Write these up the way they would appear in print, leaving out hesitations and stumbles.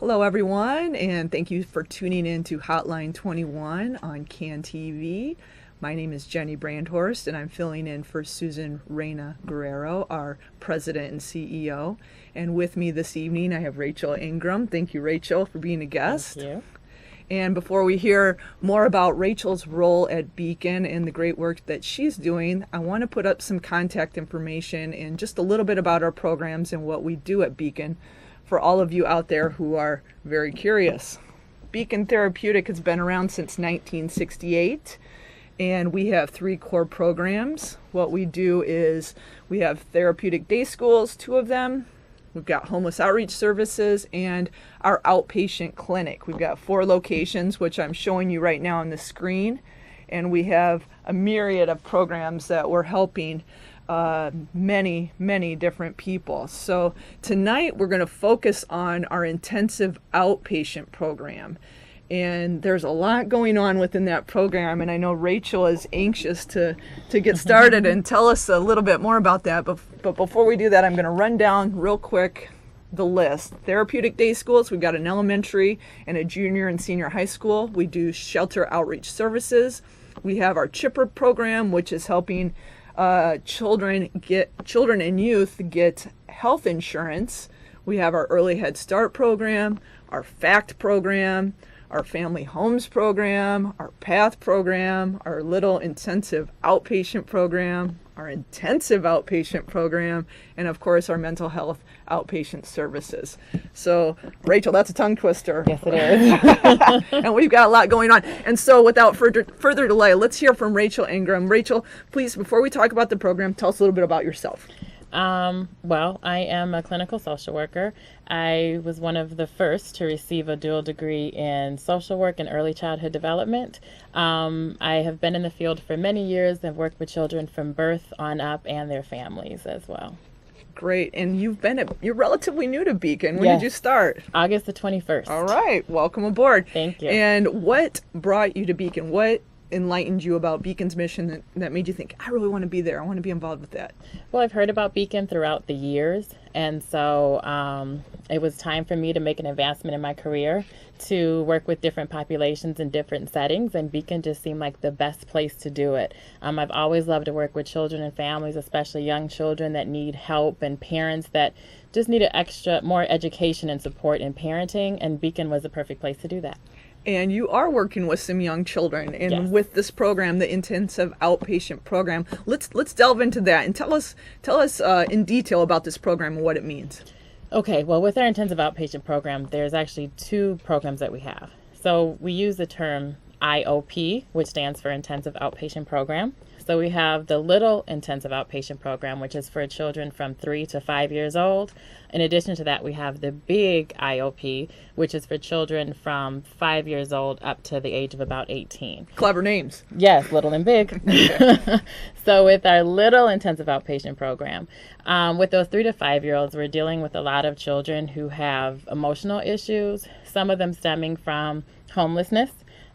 Hello, everyone, and thank you for tuning in to Hotline 21 on CAN TV. My name is Jenny Brandhorst, and I'm filling in for Susan Reyna Guerrero, our President and CEO. And with me this evening, I have Rachel Engram. Thank you, Rachel, for being a guest. Thank you. And before we hear more about Rachel's role at Beacon and the great work that she's doing, I want to put up some contact information and just a little bit about our programs and what we do at Beacon for all of you out there who are very curious. Beacon Therapeutic has been around since 1968, and we have 3 core programs. What we do is we have therapeutic day schools, 2 of them. We've got homeless outreach services and our outpatient clinic. We've got 4 locations, which I'm showing you right now on the screen. And we have a myriad of programs that we're helping many different people. So tonight we're going to focus on our intensive outpatient program. And there's a lot going on within that program, and I know Rachel is anxious to get started and tell us a little bit more about that. But before we do that, I'm going to run down real quick the list. Therapeutic day schools, we've got an elementary and a junior and senior high school. We do shelter outreach services. We have our CHIPPR program, which is helping children and youth get health insurance. We have our early Head Start program, our FACT program, our Family Homes program, our PATH program, our Little Intensive Outpatient program, our Intensive Outpatient program, and of course our Mental Health Outpatient Services. So, Rachel, that's a tongue twister. Yes, it is. And we've got a lot going on. And so without further delay, let's hear from Rachel Engram. Rachel, please, before we talk about the program, tell us a little bit about yourself. Well, I am a clinical social worker. I was one of the first to receive a dual degree in social work and early childhood development. I have been in the field for many years and worked with children from birth on up and their families as well. Great. And you're relatively new to Beacon. When Yes. did you start? August the 21st. All right. Welcome aboard. Thank you. And what brought you to Beacon? What enlightened you about Beacon's mission that made you think, I really want to be there. I want to be involved with that? Well, I've heard about Beacon throughout the years, and so it was time for me to make an advancement in my career to work with different populations in different settings, and Beacon just seemed like the best place to do it. I've always loved to work with children and families, especially young children that need help and parents that just needed more education and support in parenting, and Beacon was the perfect place to do that. And you are working with some young children, and Yes. with this program, the intensive outpatient program. Let's delve into that and tell us in detail about this program and what it means. Okay, well, with our intensive outpatient program, there's actually 2 programs that we have. So we use the term IOP, which stands for Intensive Outpatient Program. So we have the Little Intensive Outpatient Program, which is for children from 3 to 5 years old. In addition to that, we have the Big IOP, which is for children from 5 years old up to the age of about 18. Clever names. Yes, little and big. So with our Little Intensive Outpatient Program, with those 3 to 5-year-olds, we're dealing with a lot of children who have emotional issues, some of them stemming from homelessness,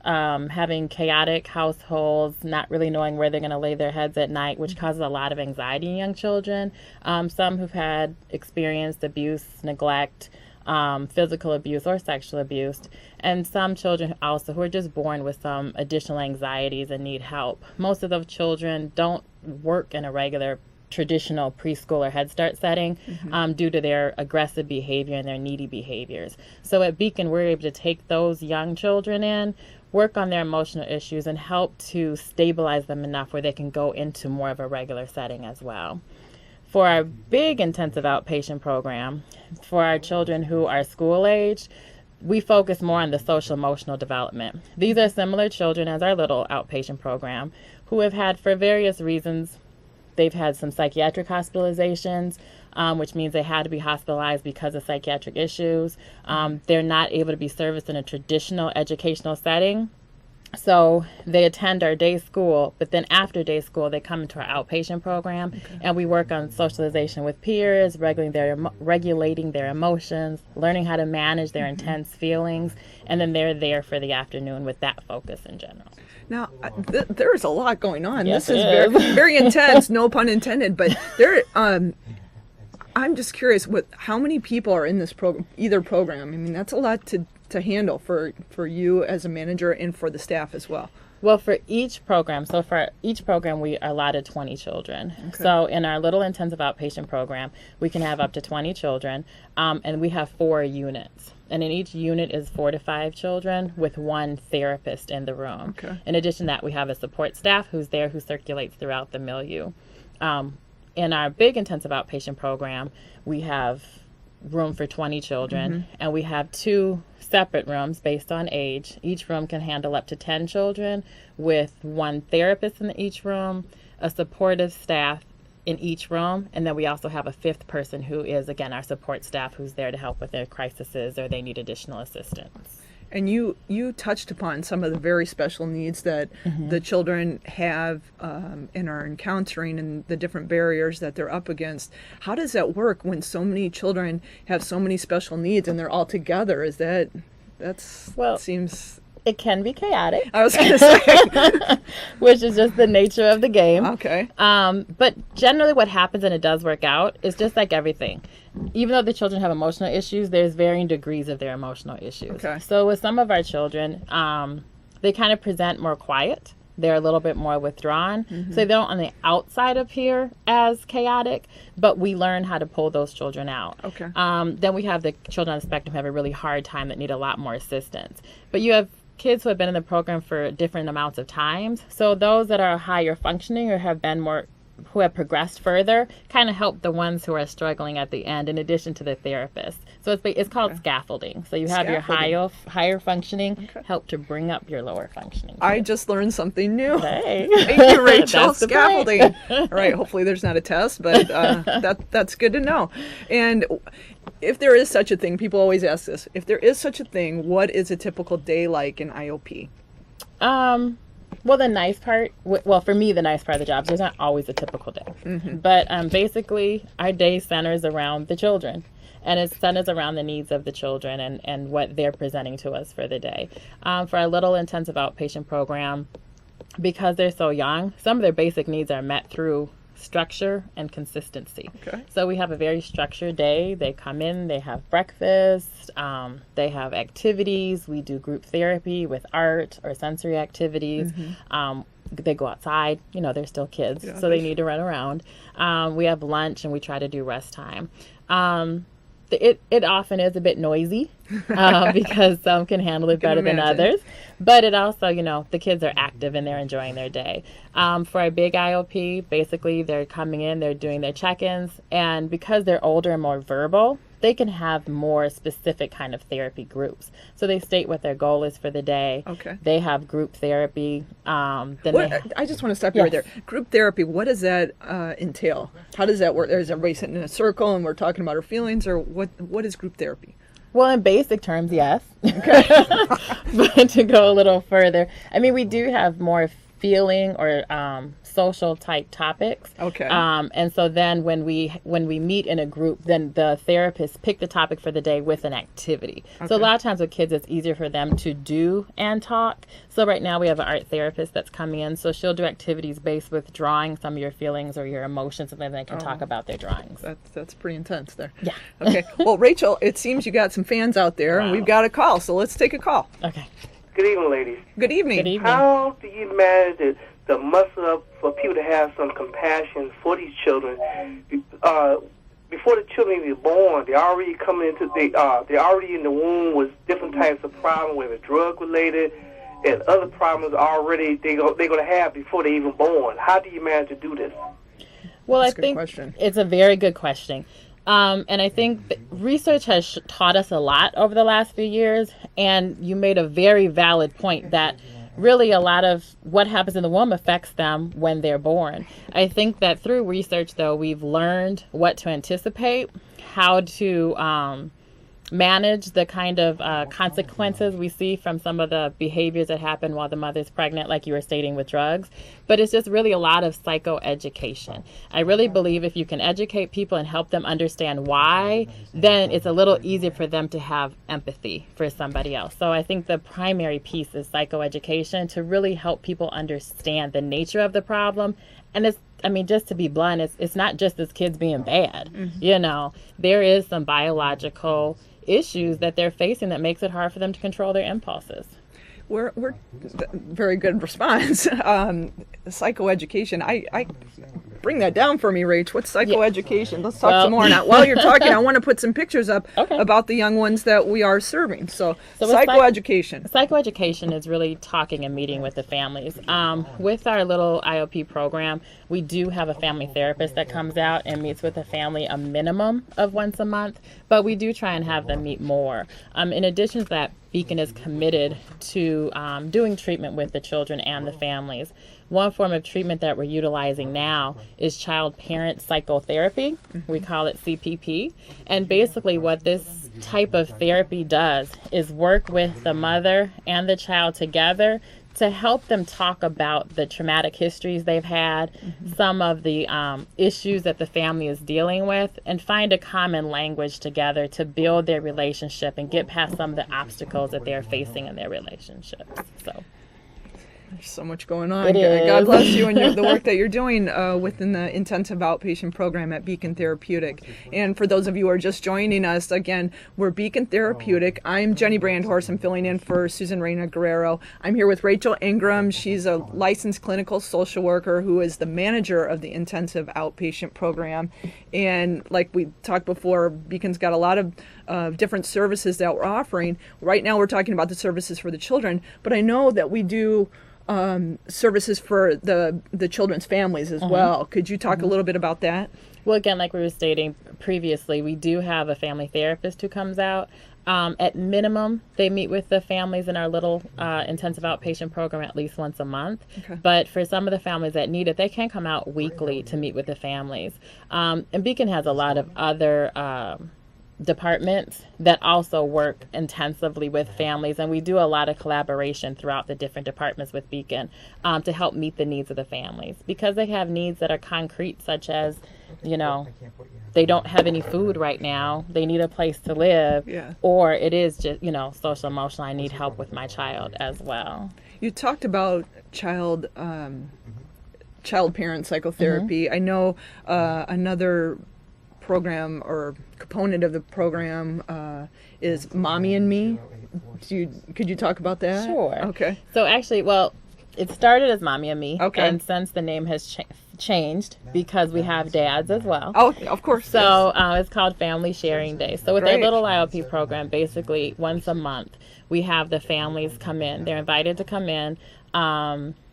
having chaotic households, not really knowing where they're going to lay their heads at night, which causes a lot of anxiety in young children. Some who've had experienced abuse, neglect, physical abuse or sexual abuse, and some children also who are just born with some additional anxieties and need help. Most of those children don't work in a regular traditional preschool or Head Start setting due to their aggressive behavior and their needy behaviors. So at Beacon, we're able to take those young children in, work on their emotional issues, and help to stabilize them enough where they can go into more of a regular setting as well. For our Big Intensive Outpatient Program, for our children who are school age, we focus more on the social emotional development. These are similar children as our Little Outpatient Program who have had, for various reasons, they've had some psychiatric hospitalizations, which means they had to be hospitalized because of psychiatric issues. They're not able to be serviced in a traditional educational setting. So they attend our day school, but then after day school, they come into our outpatient program, and we work on socialization with peers, regulating their emotions, learning how to manage their intense feelings, and then they're there for the afternoon with that focus in general. Now, there's a lot going on. Yes, This is it is. very intense, no pun intended, but there, I'm just curious, how many people are in this either program? I mean, that's a lot to handle for you as a manager and for the staff as well. Well, for each program, we are allotted 20 children. Okay. So in our little intensive outpatient program, we can have up to 20 children, and we have 4 units. And in each unit is 4 to 5 children with 1 therapist in the room. Okay. In addition to that, we have a support staff who's there who circulates throughout the milieu. In our big intensive outpatient program, we have room for 20 children, and we have 2 separate rooms based on age. Each room can handle up to 10 children with 1 therapist in each room, a supportive staff in each room, and then we also have a 5th person who is, again, our support staff who's there to help with their crises or they need additional assistance. And you touched upon some of the very special needs that the children have and are encountering and the different barriers that they're up against. How does that work when so many children have so many special needs and they're all together? Seems... It can be chaotic. I was going to say. Which is just the nature of the game. Okay. But generally what happens, and it does work out, is just like everything. Even though the children have emotional issues, there's varying degrees of their emotional issues. Okay. So with some of our children, they kind of present more quiet. They're a little bit more withdrawn. So they don't on the outside appear as chaotic, but we learn how to pull those children out. Okay. Then we have the children on the spectrum who have a really hard time that need a lot more assistance. But you have kids who have been in the program for different amounts of times. So those that are higher functioning or have been more, who have progressed further, kind of help the ones who are struggling at the end in addition to the therapist. So it's called scaffolding. So you have your higher functioning help to bring up your lower functioning. I just learned something new. Hey. Thank you, Rachel. Scaffolding. All right, hopefully there's not a test, but that's good to know. And if there is such a thing, people always ask this, if there is such a thing, what is a typical day like in IOP? Well, the nice part, for me, the nice part of the job is there's not always a typical day. But basically, our day centers around the children. And it centers around the needs of the children and what they're presenting to us for the day. For our little intensive outpatient program, because they're so young, some of their basic needs are met through structure and consistency. Okay. So we have a very structured day. They come in, they have breakfast, they have activities. We do group therapy with art or sensory activities. They go outside, they're still kids, so they need to run around. We have lunch and we try to do rest time. It often is a bit noisy because some can handle it better than others. But it also, the kids are active and they're enjoying their day. For our big IOP, basically they're coming in, they're doing their check-ins. And because they're older and more verbal, they can have more specific kind of therapy groups. So they state what their goal is for the day. Okay. They have group therapy. I just want to stop you right there. Group therapy, what does that entail? How does that work? Is everybody sitting in a circle and we're talking about our feelings, or what is group therapy? Well, in basic terms, yes. Okay. But to go a little further, we do have more feeling or social type topics. Okay. And so then when we meet in a group, then the therapists pick the topic for the day with an activity. Okay. So a lot of times with kids, it's easier for them to do and talk. So right now we have an art therapist that's coming in. So she'll do activities based with drawing some of your feelings or your emotions, and then they can talk about their drawings. That's pretty intense there. Yeah. Okay. Well, Rachel, it seems you got some fans out there, and we've got a call. So let's take a call. Okay. Good evening, ladies. Good evening. Good evening. How do you manage the muscle up for people to have some compassion for these children? Before the children even born, they're already coming into they're already in the womb with different types of problems, whether drug related and other problems already they're going to have before they even born. How do you manage to do this? Well, I think it's a very good question. And I think research has taught us a lot over the last few years, and you made a very valid point that really a lot of what happens in the womb affects them when they're born. I think that through research, though, we've learned what to anticipate, how to manage the kind of consequences we see from some of the behaviors that happen while the mother's pregnant, like you were stating with drugs. But it's just really a lot of psychoeducation. I really believe if you can educate people and help them understand why, then it's a little easier for them to have empathy for somebody else. So I think the primary piece is psychoeducation to really help people understand the nature of the problem And it's, I mean, just to be blunt, it's not just this kids being bad. You know, there is some biological issues that they're facing that makes it hard for them to control their impulses. We're very good response. Psychoeducation. I bring that down for me, Rach. What's psychoeducation? Let's talk some more. Now, while you're talking, I want to put some pictures up about the young ones that we are serving. So psychoeducation. Psychoeducation is really talking and meeting with the families. With our little IOP program, we do have a family therapist that comes out and meets with the family a minimum of once a month, but we do try and have them meet more. In addition to that, Beacon is committed to doing treatment with the children and the families. One form of treatment that we're utilizing now is child-parent psychotherapy. We call it CPP. And basically what this type of therapy does is work with the mother and the child together to help them talk about the traumatic histories they've had, some of the issues that the family is dealing with, and find a common language together to build their relationship and get past some of the obstacles that they're facing in their relationships. So. There's so much going on. God bless you and the work that you're doing within the intensive outpatient program at Beacon Therapeutic. And for those of you who are just joining us, again, we're Beacon Therapeutic. I'm Jenny Brandhorst. I'm filling in for Susan Reyna Guerrero. I'm here with Rachel Engram. She's a licensed clinical social worker who is the manager of the intensive outpatient program. And like we talked before, Beacon's got a lot of different services that we're offering. Right now we're talking about the services for the children, but I know that we do services for the children's families as well. Could you talk a little bit about that? Well, again, like we were stating previously, we do have a family therapist who comes out. At minimum, they meet with the families in our little intensive outpatient program at least once a month. But for some of the families that need it, they can come out weekly to meet with the families. And Beacon has a lot of other departments that also work intensively with families, and we do a lot of collaboration throughout the different departments with Beacon to help meet the needs of the families, because they have needs that are concrete, such as, you know, they don't have any food right now, they need a place to live, or it is just, you know, social emotional, I need help with my child as well. You talked about child parent psychotherapy. I know another program or component of the program is Mommy and Me. Could you talk about that? Sure. Okay. So actually, well, it started as Mommy and Me. Okay. And since the name has changed because we have dads as well. Oh, of course. So it's called Family Sharing Day. So with our little IOP program, basically once a month, we have the families come in. They're invited to come in.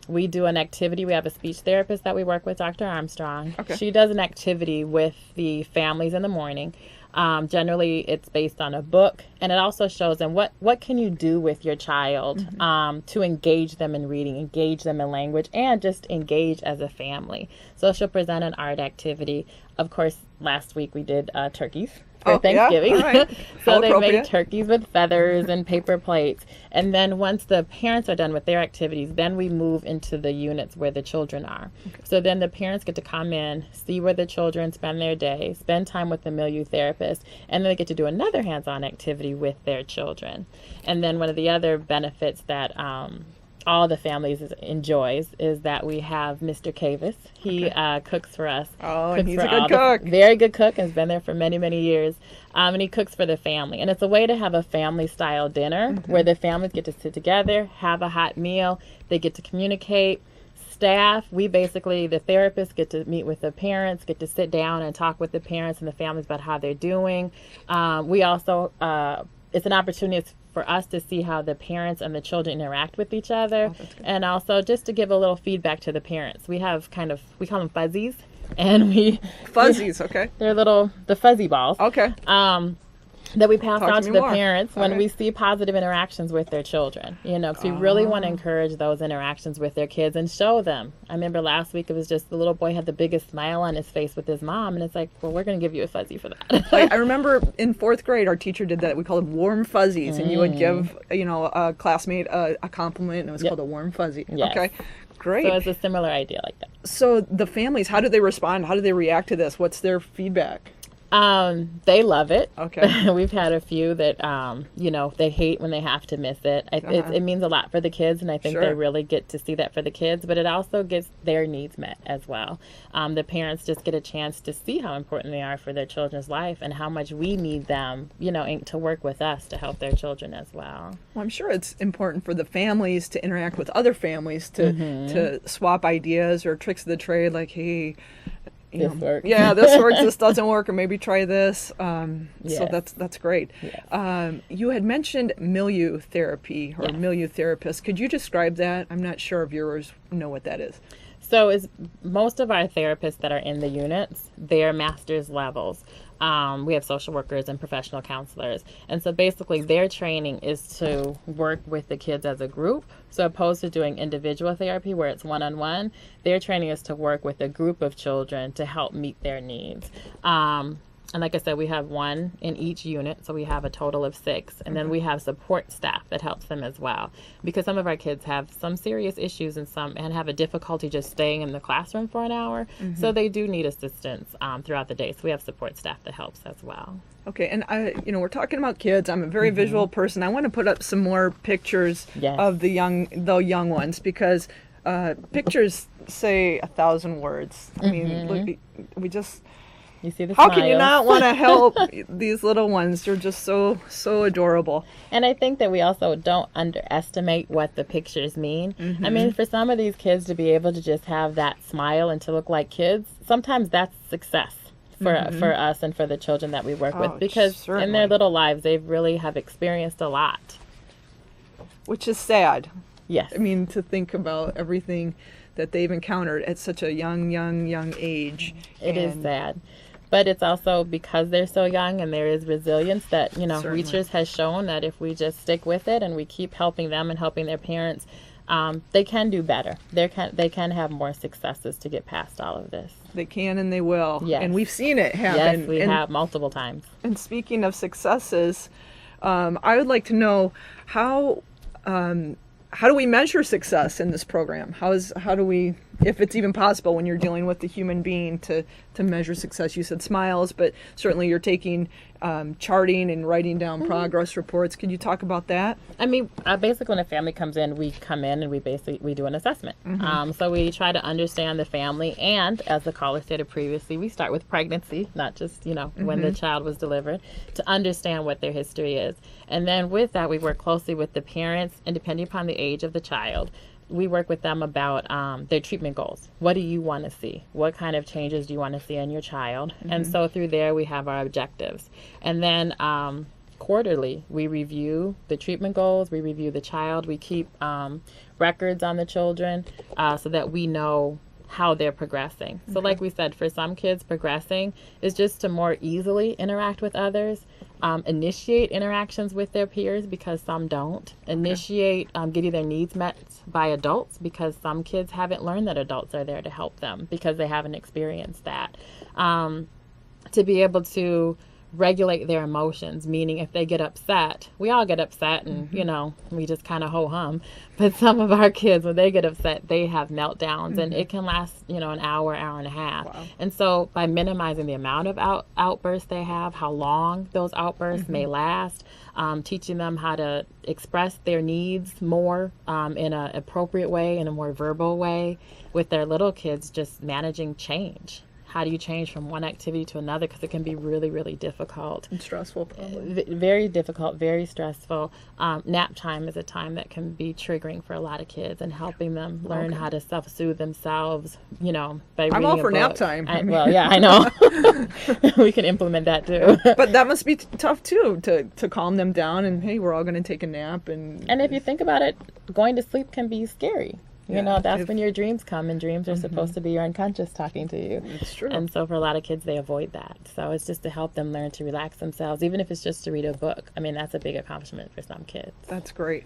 We do an activity. We have a speech therapist that we work with, Dr. Armstrong. Okay. She does an activity with the families in the morning. Generally, it's based on a book, and it also shows them what can you do with your child to engage them in reading, engage them in language, and just engage as a family. So she'll present an art activity. Of course, last week we did turkeys for Thanksgiving. Yeah? All right. So they make turkeys with feathers and paper plates. And then once the parents are done with their activities, then we move into the units where the children are. Okay. So then the parents get to come in, see where the children spend their day, spend time with the milieu therapist, and then they get to do another hands-on activity with their children. And then one of the other benefits that all the families enjoys is that we have Mr. Cavis. He cooks for us. Oh, and he's a good cook. Very good cook, and has been there for many, many years. And he cooks for the family. And it's a way to have a family-style dinner where the families get to sit together, have a hot meal. They get to communicate. Staff, we basically, the therapists get to meet with the parents, get to sit down and talk with the parents and the families about how they're doing. We also, it's an opportunity for us to see how the parents and the children interact with each other, and also just to give a little feedback to the parents. We have we call them fuzzies, and okay. They're the fuzzy balls. Okay. That we pass on to the more. parents when we see positive interactions with their children, you know, because we really want to encourage those interactions with their kids and show them. I remember last week it was just the little boy had the biggest smile on his face with his mom, and it's like, well, we're going to give you a fuzzy for that. I remember in 4th grade, our teacher did that. We called them warm fuzzies, and you would give, a classmate a compliment, and it was called a warm fuzzy. Yes. Okay, great. So it's a similar idea like that. So the families, how do they respond? How do they react to this? What's their feedback? They love it. Okay. We've had a few that, they hate when they have to miss it. It means a lot for the kids, and I think they really get to see that for the kids, but it also gets their needs met as well. The parents just get a chance to see how important they are for their children's life and how much we need them, to work with us to help their children as well. Well, I'm sure it's important for the families to interact with other families to swap ideas or tricks of the trade, like, hey, this works. Yeah, this works, this doesn't work, or maybe try this. Yes. So that's great. Yes. You had mentioned milieu therapy or milieu therapist. Could you describe that? I'm not sure if viewers know what that is. So most of our therapists that are in the units, they're master's levels. We have social workers and professional counselors. And so basically their training is to work with the kids as a group. So opposed to doing individual therapy where it's one-on-one, their training is to work with a group of children to help meet their needs. And like I said, we have one in each unit, so we have a total of 6. And then we have support staff that helps them as well. Because some of our kids have some serious issues and have a difficulty just staying in the classroom for an hour. So they do need assistance throughout the day. So we have support staff that helps as well. Okay, and we're talking about kids. I'm a very visual person. I want to put up some more pictures of the young ones, because pictures say 1,000 words. I mean, look, we just... You see the How smiles. can you not want to help these little ones? They're just so adorable. And I think that we also don't underestimate what the pictures mean. I mean, for some of these kids to be able to just have that smile and to look like kids, sometimes that's success for us and for the children that we work with, because in their little lives, they really have experienced a lot. Which is sad. Yes. I mean, to think about everything that they've encountered at such a young age. It is sad. But it's also because they're so young and there is resilience that, research has shown that if we just stick with it and we keep helping them and helping their parents, they can do better. They can have more successes to get past all of this. They can and they will. Yes. And we've seen it happen. Yes, we have multiple times. And speaking of successes, I would like to know how do we measure success in this program? How do we, if it's even possible when you're dealing with the human being, to measure success? You said smiles, but certainly you're taking charting and writing down progress reports. Could you talk about that? I mean, basically when a family comes in, we come in and we do an assessment. So we try to understand the family, and as the caller stated previously, we start with pregnancy, not just, when the child was delivered, to understand what their history is. And then with that, we work closely with the parents, and depending upon the age of the child, we work with them about their treatment goals. What do you want to see? What kind of changes do you want to see in your child? And so through there, we have our objectives. And then quarterly, we review the treatment goals, we review the child, we keep records on the children so that we know how they're progressing. So like we said, for some kids, progressing is just to more easily interact with others, initiate interactions with their peers, because some don't, initiate getting their needs met by adults, because some kids haven't learned that adults are there to help them because they haven't experienced that, to be able to regulate their emotions, meaning if they get upset, we all get upset and we just kind of ho-hum, but some of our kids, when they get upset, they have meltdowns and it can last an hour and a half. Wow. And so by minimizing the amount of outbursts they have, how long those outbursts may last, teaching them how to express their needs more in an appropriate way, in a more verbal way, with their little kids, just managing change. How do you change from one activity to another? Because it can be really, really difficult. And stressful, probably. Very difficult, very stressful. Nap time is a time that can be triggering for a lot of kids, and helping them learn how to self-soothe themselves, by reading a book. I'm all for nap time. Well, yeah, I know. We can implement that too. But that must be tough too, to calm them down and, hey, we're all going to take a nap. And if you think about it, going to sleep can be scary. That's when your dreams come, and dreams are supposed to be your unconscious talking to you. It's true. And so for a lot of kids, they avoid that. So it's just to help them learn to relax themselves, even if it's just to read a book. I mean, that's a big accomplishment for some kids. That's great.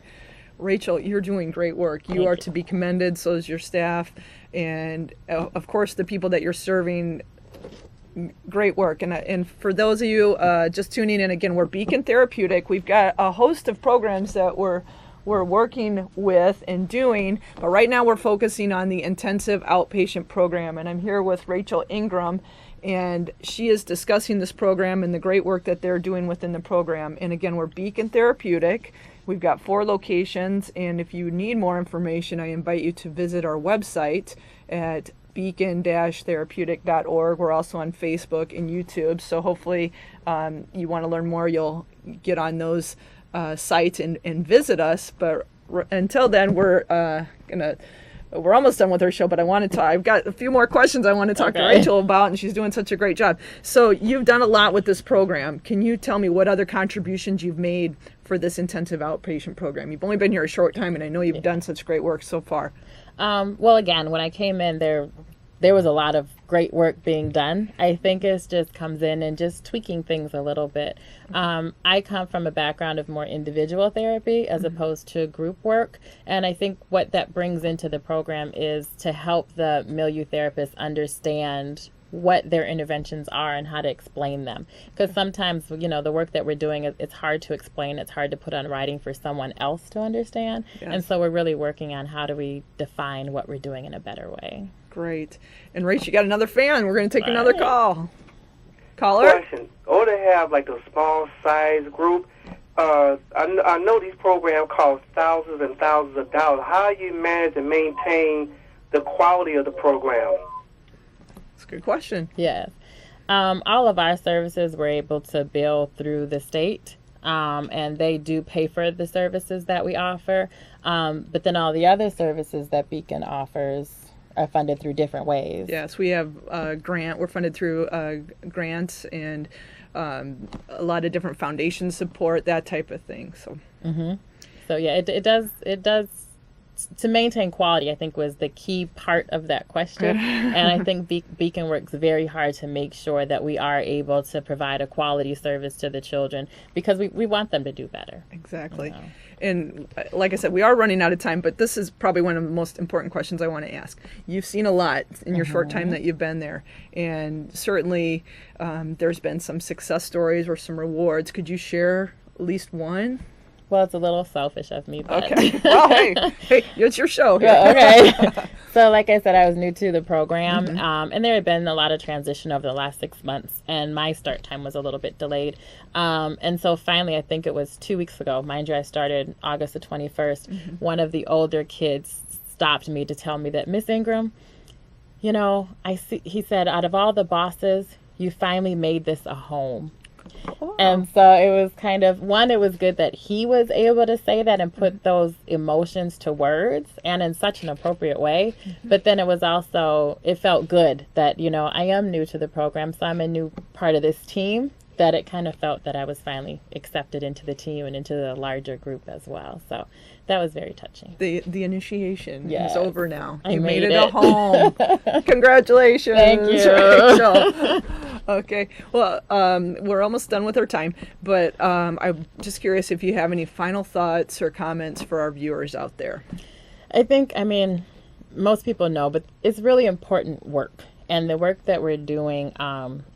Rachel, you're doing great work. You are to be commended, so is your staff. And of course, the people that you're serving, great work. And for those of you just tuning in, again, we're Beacon Therapeutic. We've got a host of programs that we're working with and doing, but right now we're focusing on the intensive outpatient program. And I'm here with Rachel Engram, and she is discussing this program and the great work that they're doing within the program. And again, we're Beacon Therapeutic. We've got 4 locations, and if you need more information, I invite you to visit our website at beacon-therapeutic.org. We're also on Facebook and YouTube, so hopefully you want to learn more, you'll get on those sites and visit us. But until then, we're almost done with our show, but I've got a few more questions I want to talk to Rachel about, and she's doing such a great job. So you've done a lot with this program. Can you tell me what other contributions you've made for this intensive outpatient program? You've only been here a short time, and I know you've done such great work so far. Well, again, when I came in, there was a lot of great work being done. I think it just comes in and just tweaking things a little bit. I come from a background of more individual therapy as opposed to group work. And I think what that brings into the program is to help the milieu therapists understand what their interventions are and how to explain them. Because sometimes, the work that we're doing, it's hard to explain. It's hard to put on writing for someone else to understand. Yes. And so we're really working on how do we define what we're doing in a better way. Great. And Rach, you got another fan. We're going to take another call. Caller? Question. Or to have like a small size group. I know these programs cost thousands and thousands of dollars. How do you manage to maintain the quality of the program? That's a good question. Yes. All of our services we're able to bill through the state. And they do pay for the services that we offer. But then all the other services that Beacon offers are funded through different ways. Yes, we have a grant. We're funded through grants and a lot of different foundation support, that type of thing. So, So yeah, it does. To maintain quality, I think, was the key part of that question. And I think Beacon works very hard to make sure that we are able to provide a quality service to the children because we want them to do better. Exactly. And like I said, we are running out of time, but this is probably one of the most important questions I want to ask. You've seen a lot in your short time that you've been there, and certainly there's been some success stories or some rewards. Could you share at least one? Well, it's a little selfish of me, but... Okay. Well, hey, it's your show here. Okay. So, like I said, I was new to the program, and there had been a lot of transition over the last 6 months, and my start time was a little bit delayed. And so finally, I think it was 2 weeks ago, mind you, I started August the 21st, one of the older kids stopped me to tell me that, Miss Engram, he said, out of all the bosses, you finally made this a home. Oh. And so it was kind of, it was good that he was able to say that and put those emotions to words and in such an appropriate way. But then it was also, it felt good that, I am new to the program, so I'm a new part of this team, that it kind of felt that I was finally accepted into the team and into the larger group as well. So that was very touching. The initiation is over now. You made it a home. Congratulations. Thank you. Rachel. Okay. Well, we're almost done with our time, but I'm just curious if you have any final thoughts or comments for our viewers out there. I think, most people know, but it's really important work. And the work that we're doing,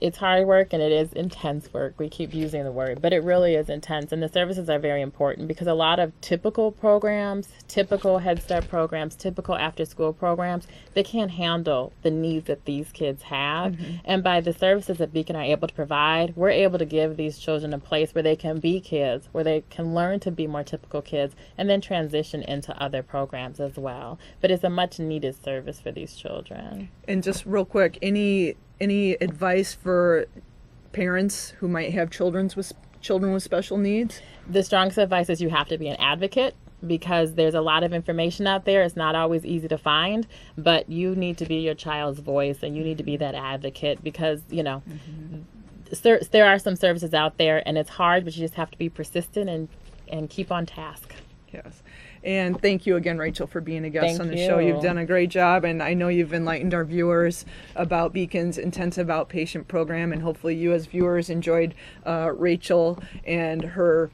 it's hard work and it is intense work. We keep using the word, but it really is intense. And the services are very important because a lot of typical programs, typical Head Start programs, typical after-school programs, they can't handle the needs that these kids have. And by the services that Beacon are able to provide, we're able to give these children a place where they can be kids, where they can learn to be more typical kids, and then transition into other programs as well. But it's a much-needed service for these children. And just real quick, any advice for parents who might have children with special needs? The strongest advice is you have to be an advocate because there's a lot of information out there. It's not always easy to find, but you need to be your child's voice and you need to be that advocate because, there are some services out there and it's hard, but you just have to be persistent and keep on task. Yes. And thank you again, Rachel, for being a guest on the show. You've done a great job, and I know you've enlightened our viewers about Beacon's intensive outpatient program, and hopefully you as viewers enjoyed Rachel and her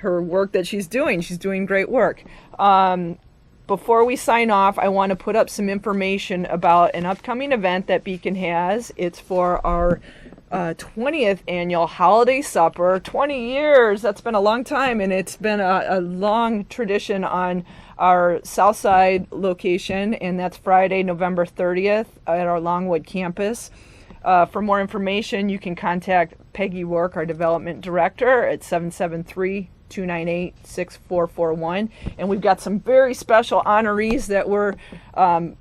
work that she's doing. She's doing great work. Before we sign off, I want to put up some information about an upcoming event that Beacon has. It's for our 20th annual holiday supper. 20 years, that's been a long time, and it's been a long tradition on our Southside location, and that's Friday, November 30th at our Longwood campus. For more information, you can contact Peggy Work, our development director, at 773-298-6441. And we've got some very special honorees that we're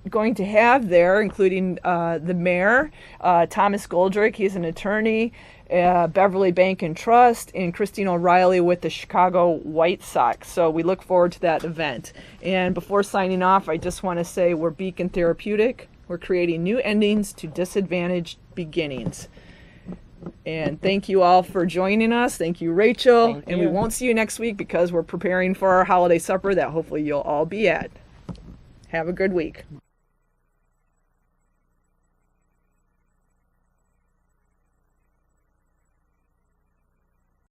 going to have there, including the mayor, Thomas Goldrick, he's an attorney, Beverly Bank and Trust, and Christine O'Reilly with the Chicago White Sox. So we look forward to that event. And before signing off, I just want to say we're Beacon Therapeutic. We're creating new endings to disadvantaged beginnings. And thank you all for joining us. Thank you, Rachel. Thank and we you. won't see you next week because we're preparing for our holiday supper that hopefully you'll all be at. Have a good week.